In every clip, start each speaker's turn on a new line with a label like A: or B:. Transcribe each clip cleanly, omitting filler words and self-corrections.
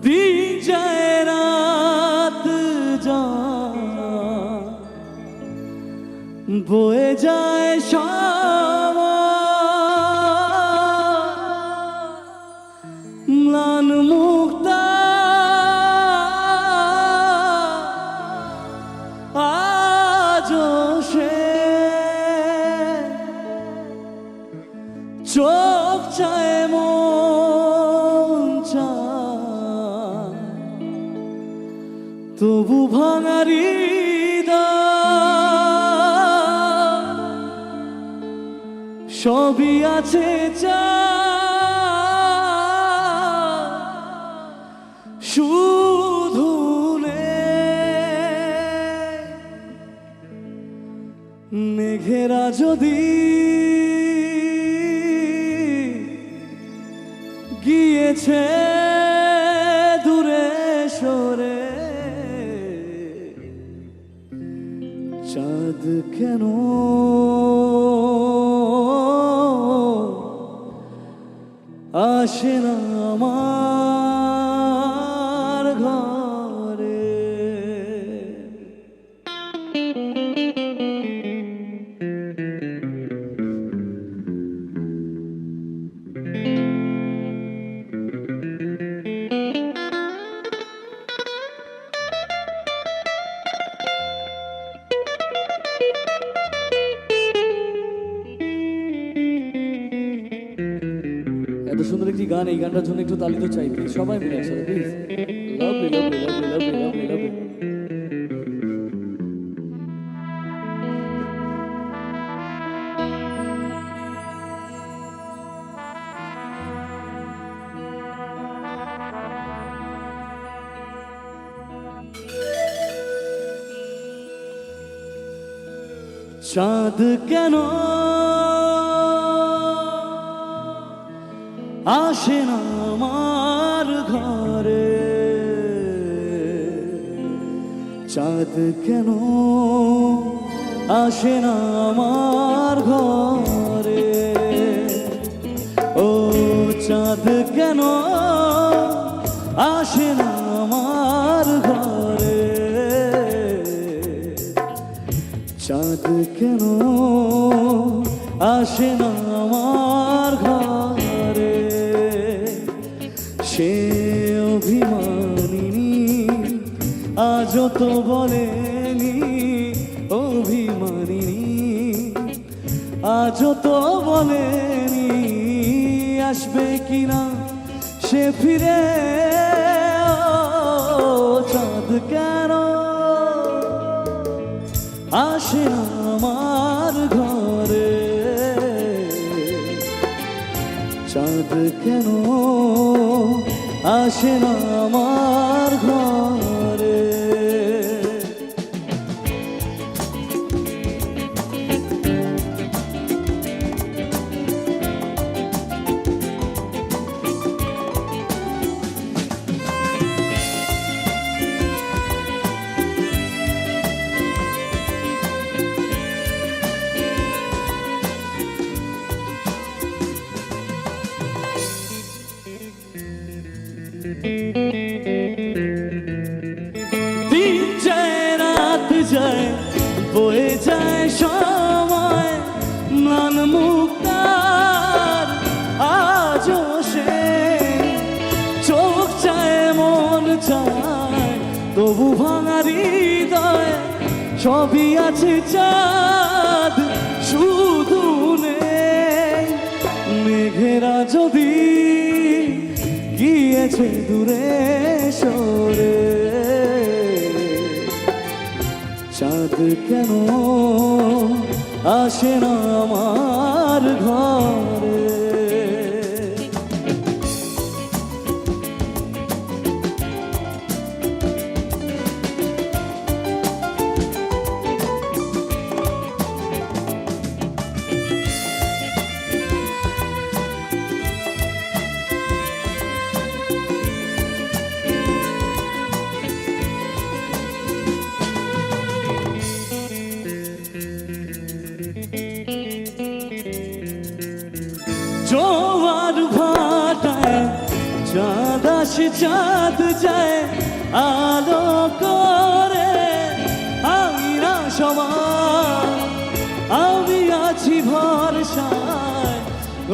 A: दिन जाए रात बोए जाए शाम म्लान मुक्ता आजो से चोख चाहे मन चाय तबु भांगारी সবই আছে শুধু মেঘেরা যদি গিয়েছে দূরে সরে চাঁদ কেন আসে না আমার ঘরে। এত সুন্দর একটি গান, এই গানটার জন্য একটু তালি তো চাই প্লিজ, সবাই মিলে একসাথে please. Lovely lovely lovely lovely lovely lovely. চাঁদ কেন আসে না আমার ঘরে, চাঁদ কেন আসে না আমার ঘরে, ও চাঁদ কেন আসে না আমার ঘরে, চাঁদ কেন আসে না আমার ঘরে। সে অভিমানিনী আজও তো বলেনি, অভিমানিনী আজও তো বলেনি আসবে কিনা সে ফিরে। চাঁদ কেন আসে না আমার ঘরে, চাঁদ কেন আসে না আমার ঘরে। दिन जाए रात जाए बोए जाए समय म्लान मुक्तार आजो से चोख चाहे मन चाय तबु भांगार हृदय সবই আছে চাঁদ শুধু নেই মেঘেরা যদি গিয়েছে দূরে সরে চাঁদ কেন আসে না আমার ঘরে। জোয়ার ভাটায় চাঁদ আসে চাঁদ যায় আলো করে আমি না সমান আমি আছি ভরসায়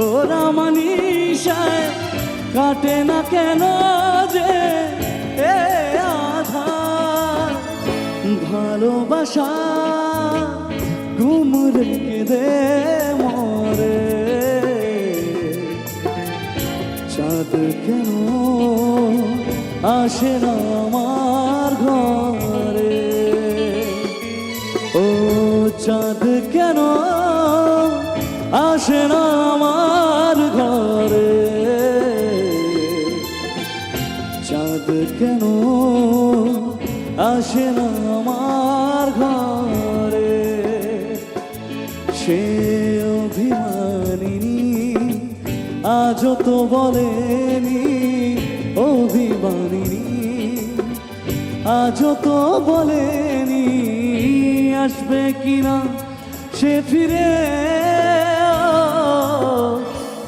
A: ওরা মানিসায় কাটে না কেন যে এ আধার ভালোবাসা ঘুম রেখে দে মরে চাঁদ কেন আসে না আমার ঘরে ও চাঁদ কেন আসে না আমার ঘরে চাঁদ কেন আসে না আমার ঘরে সে অভিমানিনী আজও তো বলেনি অভিমানিনী আজও তো বলেনি আসবে কিনা সে ফিরে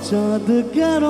A: চাঁদ কেন